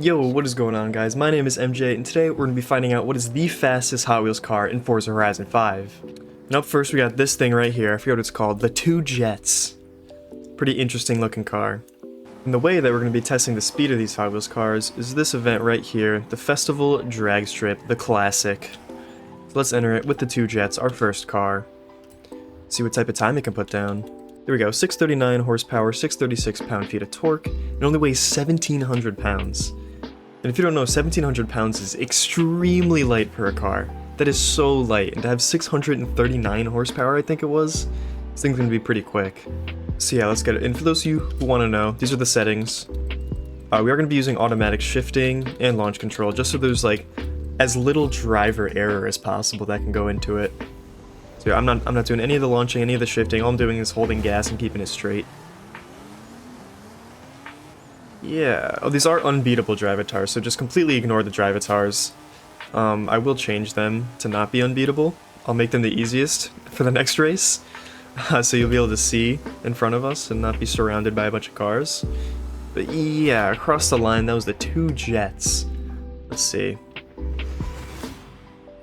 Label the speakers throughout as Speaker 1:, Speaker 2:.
Speaker 1: Yo, what is going on, guys? My name is MJ, and today we're going to be finding out what is the fastest Hot Wheels car in Forza Horizon 5. And up first we got this thing right here, I forget what it's called, the Two Jets. Pretty interesting looking car. And the way that we're going to be testing the speed of these Hot Wheels cars is this event right here, the Festival Drag Strip, the Classic. So let's enter it with the Two Jets, our first car. See what type of time it can put down. There we go, 639 horsepower, 636 pound-feet of torque, and only weighs 1,700 pounds. And if you don't know, 1,700 pounds is extremely light for a car. That is so light, and to have 639 horsepower, I think it was, this thing's gonna be pretty quick. So yeah, let's get it. And for those of you who want to know, these are the settings. We are going to be using automatic shifting and launch control, just so there's like as little driver error as possible that can go into it. So yeah, I'm not doing any of the launching, any of the shifting. All I'm doing is holding gas and keeping it straight. Yeah. Oh, these are unbeatable drivatars, so just completely ignore the drivatars. I will change them to not be unbeatable. I'll make them the easiest for the next race, so you'll be able to see in front of us and not be surrounded by a bunch of cars. But yeah, across the line, that was the Two Jets. Let's see.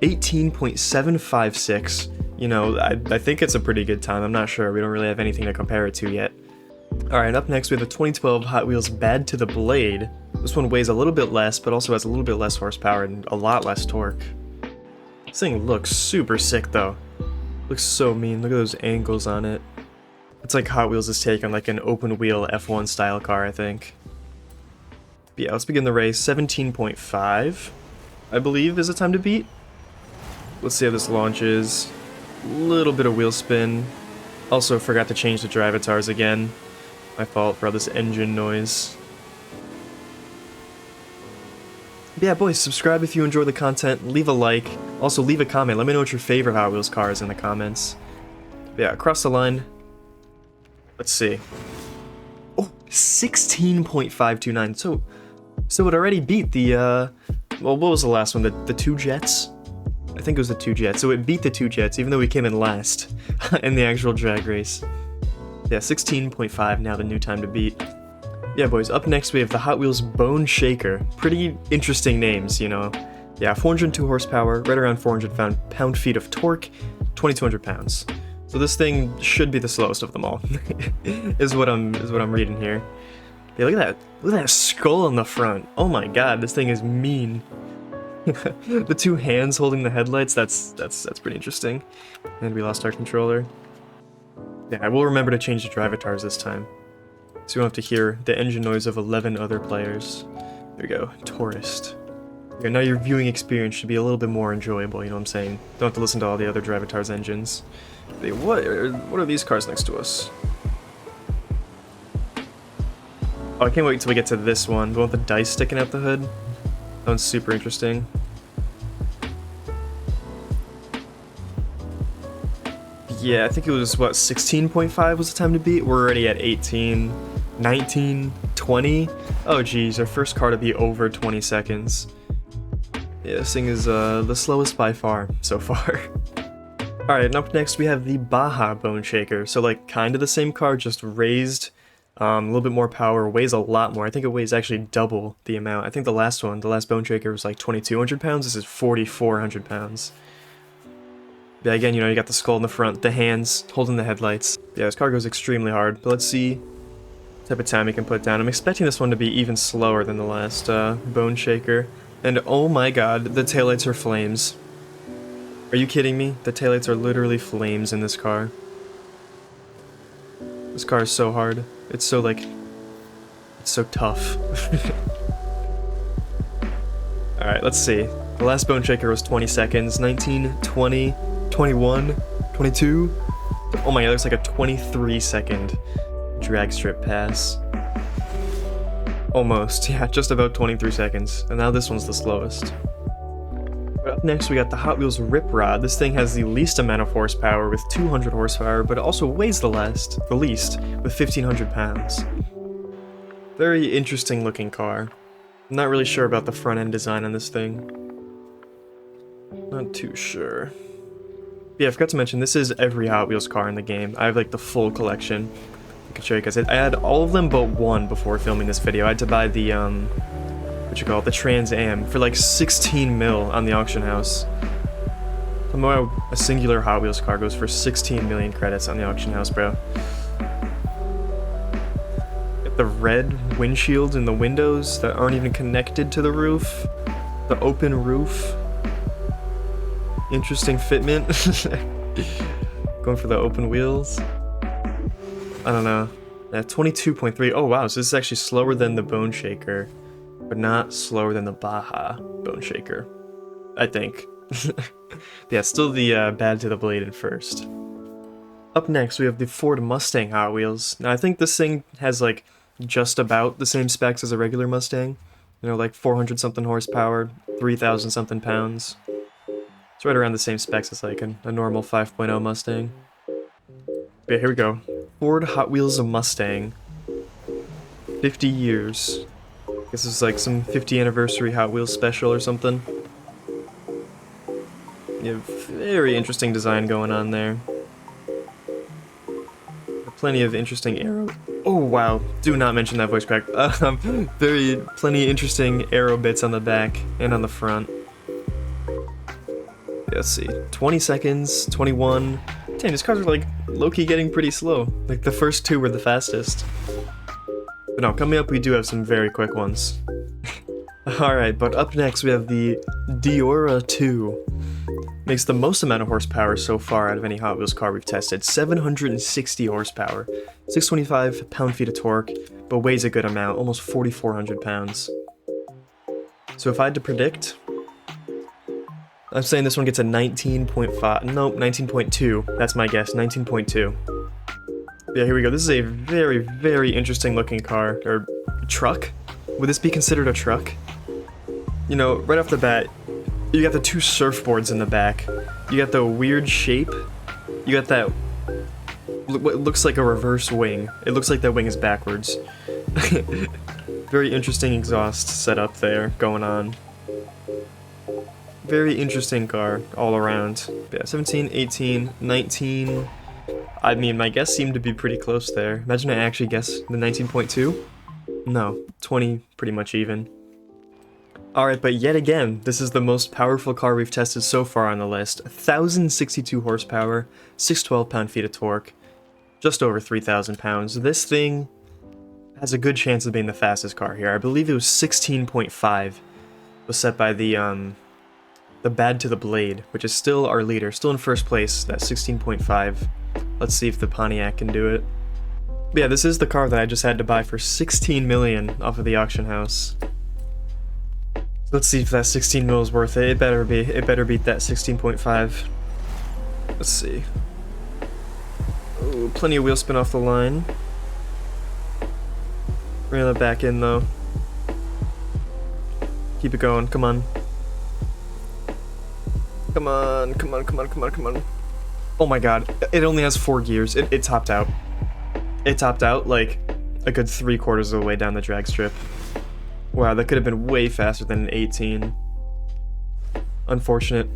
Speaker 1: 18.756. You know, I think it's a pretty good time. I'm not sure. We don't really have anything to compare it to yet. Alright, up next we have the 2012 Hot Wheels Bad to the Blade. This one weighs a little bit less, but also has a little bit less horsepower and a lot less torque. This thing looks super sick though. Looks so mean. Look at those angles on it. It's like Hot Wheels' take on like an open wheel F1 style car, I think. But yeah, let's begin the race. 17.5, I believe, is the time to beat. Let's see how this launches. Little bit of wheel spin. Also forgot to change the drivatars again. My fault for all this engine noise. But yeah, boys, subscribe if you enjoy the content, leave a like, also leave a comment, let me know what your favorite Hot Wheels car is in the comments. But yeah, across the line, let's see. Oh, 16.529, so it already beat the, well, what was the last one, the Two Jets? I think it was the Two Jets, so it beat the Two Jets, even though we came in last in the actual drag race. Yeah, 16.5, now the new time to beat. Yeah, boys, up next we have the Hot Wheels Bone Shaker. Pretty interesting names, you know. Yeah, 402 horsepower, right around 400 pound-feet of torque, 2,200 pounds. So this thing should be the slowest of them all, is what I'm reading here. Yeah, look at that skull on the front. Oh my god, this thing is mean. The two hands holding the headlights, that's pretty interesting. And we lost our controller. Yeah, I will remember to change the drivatars this time, so you don't have to hear the engine noise of 11 other players. There we go, Tourist. Yeah, now your viewing experience should be a little bit more enjoyable, you know what I'm saying? Don't have to listen to all the other drivatars' engines. But what are these cars next to us? Oh, I can't wait till we get to this one, the one with the dice sticking out the hood. That one's super interesting. Yeah, I think it was, what, 16.5 was the time to beat? We're already at 18, 19, 20. Oh geez, our first car to be over 20 seconds. Yeah, this thing is the slowest by far, so far. Alright, and up next we have the Baja Bone Shaker. So like, kind of the same car, just raised, a little bit more power, weighs a lot more. I think it weighs actually double the amount. I think the last Bone Shaker was like 2,200 pounds. This is 4,400 pounds. Yeah, again, you know, you got the skull in the front, the hands holding the headlights. Yeah, this car goes extremely hard, but let's see what type of time we can put down. I'm expecting this one to be even slower than the last Bone Shaker. And oh my god, the taillights are flames. Are you kidding me? The taillights are literally flames in this car. This car is so hard. It's so, like, it's so tough. Alright, let's see. The last Bone Shaker was 20 seconds. 19, 20... 21, 22, oh my god, there's like a 23-second drag strip pass. Almost, yeah, just about 23 seconds, and now this one's the slowest. But up next we got the Hot Wheels Rip Rod. This thing has the least amount of horsepower with 200 horsepower, but it also weighs the least, with 1,500 pounds. Very interesting looking car. I'm not really sure about the front end design on this thing. Not too sure. Yeah, I forgot to mention, this is every Hot Wheels car in the game. I have like the full collection. I can show you guys. I had all of them but one before filming this video. I had to buy the what you call it, the Trans Am for like 16 mil on the auction house. Somehow a singular Hot Wheels car goes for 16 million credits on the auction house, bro. Got the red windshields in the windows that aren't even connected to the roof. The open roof. Interesting fitment. Going for the open wheels. I don't know. Yeah, 22.3. Oh wow, so this is actually slower than the Bone Shaker, but not slower than the Baja Bone Shaker, I think. Yeah, still the bad to the blade in first. Up next, we have the Ford Mustang Hot Wheels. Now, I think this thing has, like, just about the same specs as a regular Mustang. You know, like 400-something horsepower, 3,000-something pounds. It's right around the same specs as, like, a normal 5.0 Mustang. But yeah, here we go. Ford Hot Wheels Mustang. 50 years. This is like some 50th anniversary Hot Wheels special or something. You have very interesting design going on there. Plenty of interesting aero. Oh wow! Do not mention that voice crack. Plenty interesting aero bits on the back and on the front. Yeah, let's see. 20 seconds, 21. Damn, these cars are like low-key getting pretty slow. Like the first two were the fastest. But no, coming up we do have some very quick ones. Alright, but up next we have the Deora II. Makes the most amount of horsepower so far out of any Hot Wheels car we've tested. 760 horsepower, 625 pound-feet of torque, but weighs a good amount, almost 4,400 pounds. So if I had to predict, I'm saying this one gets a 19.5, nope, 19.2, that's my guess, 19.2. Yeah, here we go, this is a very, very interesting looking car, or truck? Would this be considered a truck? You know, right off the bat, you got the two surfboards in the back. You got the weird shape. You got that what looks like a reverse wing. It looks like that wing is backwards. Very interesting exhaust setup there going on. Very interesting car all around. Yeah, 17, 18, 19. I mean, my guess seemed to be pretty close there. Imagine I actually guessed the 19.2. No, 20 pretty much even. Alright, but yet again, this is the most powerful car we've tested so far on the list. 1,062 horsepower, 612 pound-feet of torque, just over 3,000 pounds. This thing has a good chance of being the fastest car here. I believe it was 16.5 was set by the Bad to the Blade, which is still our leader, still in first place, that 16.5. Let's see if the Pontiac can do it. But yeah, this is the car that I just had to buy for 16 million off of the auction house. Let's see if that 16 mil is worth it. It better be. It better beat that 16.5. Let's see. Oh, plenty of wheel spin off the line. Reel it back in though. Keep it going. Come on. Come on. Come on. Come on. Come on. Come on. Oh my god. It only has 4 gears. It topped out. It topped out like a good 3/4 of the way down the drag strip. Wow, that could have been way faster than an 18. Unfortunate.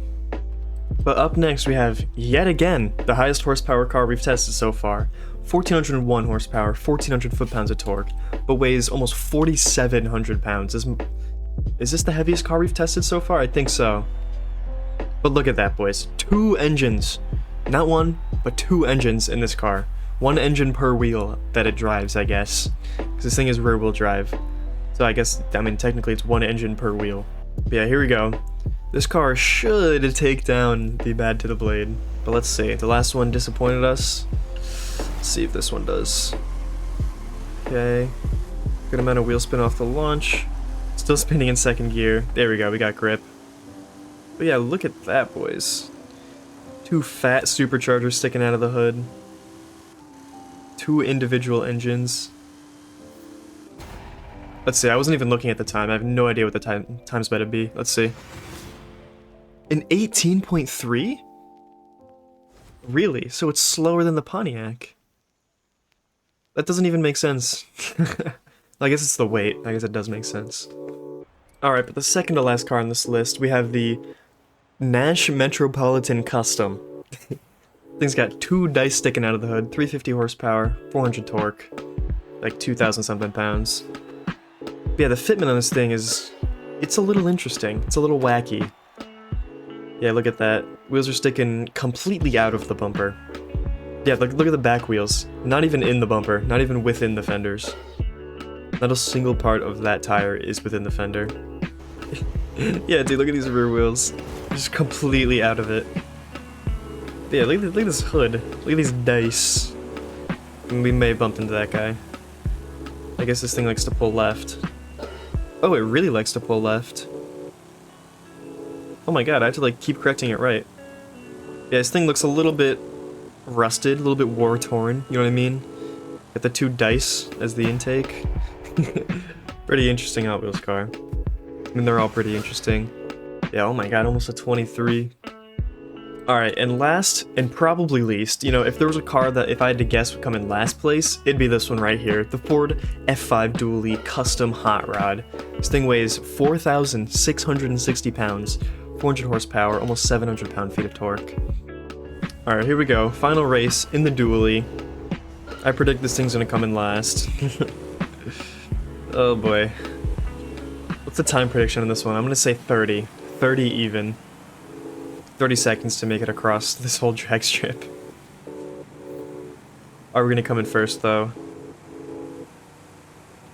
Speaker 1: But up next we have, yet again, the highest horsepower car we've tested so far. 1,401 horsepower, 1,400 foot-pounds of torque, but weighs almost 4,700 pounds. Is this the heaviest car we've tested so far? I think so. But look at that, boys. 2 engines. Not one, but 2 engines in this car. 1 engine per wheel that it drives, I guess. Because this thing is rear-wheel drive. So I guess, I mean, technically it's 1 engine per wheel. But yeah, here we go. This car should take down the Bad to the Blade. But let's see. The last one disappointed us. Let's see if this one does. Okay. Good amount of wheel spin off the launch. Still spinning in 2nd gear. There we go, we got grip. But yeah, look at that, boys. 2 fat superchargers sticking out of the hood. 2 individual engines. Let's see, I wasn't even looking at the time. I have no idea what the time's better be. Let's see. An 18.3? Really? So it's slower than the Pontiac? That doesn't even make sense. I guess it's the weight. I guess it does make sense. Alright, but the second to last car on this list, we have the Nash Metropolitan Custom. Thing's got 2 dice sticking out of the hood, 350 horsepower, 400 torque, like 2,000 something pounds. But yeah, the fitment on this thing is it's a little interesting. It's a little wacky. Yeah, look at that. Wheels are sticking completely out of the bumper. Yeah, look at the back wheels. Not even in the bumper. Not even within the fenders. Not a single part of that tire is within the fender. Yeah, dude, look at these rear wheels. Just completely out of it. Yeah, look at this hood. Look at these dice. We may have bumped into that guy. I guess this thing likes to pull left. Oh, it really likes to pull left. Oh my god, I have to like keep correcting it right. Yeah, this thing looks a little bit rusted, a little bit war-torn, you know what I mean? Got the 2 dice as the intake. Pretty interesting Hot Wheels car. I mean, they're all pretty interesting. Yeah, oh my god, almost a 23. Alright, and last, and probably least, you know, if there was a car that if I had to guess would come in last place, it'd be this one right here, the Ford F5 Dually Custom Hot Rod. This thing weighs 4,660 pounds, 400 horsepower, almost 700 pound-feet of torque. Alright, here we go. Final race in the Dually. I predict this thing's gonna come in last. Oh boy. What's the time prediction on this one? I'm gonna say 30. 30 even. 30 seconds to make it across this whole drag strip. Are we gonna come in first, though?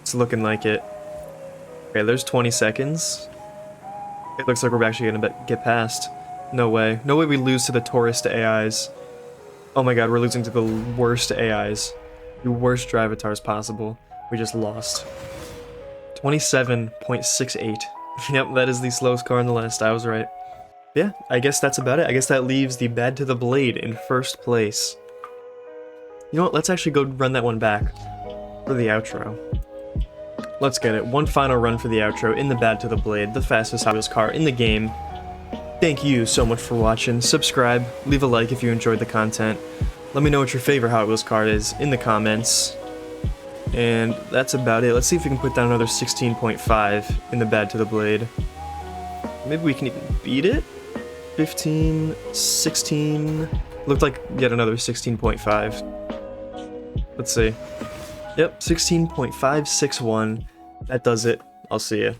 Speaker 1: It's looking like it. Okay, there's 20 seconds. It looks like we're actually gonna get past. No way. No way we lose to the tourist AIs. Oh my god, we're losing to the worst AIs. The worst drivatars possible. We just lost. 27.68. Yep, that is the slowest car on the list. I was right. Yeah, I guess that's about it. I guess that leaves the Bad to the Blade in first place. You know what? Let's actually go run that one back for the outro. Let's get it. One final run for the outro in the Bad to the Blade, the fastest Hot Wheels car in the game. Thank you so much for watching. Subscribe, leave a like if you enjoyed the content. Let me know what your favorite Hot Wheels car is in the comments. And that's about it. Let's see if we can put down another 16.5 in the Bad to the Blade. Maybe we can even beat it? 15, 16... Looked like yet another 16.5. Let's see. Yep, 16.561. That does it. I'll see ya.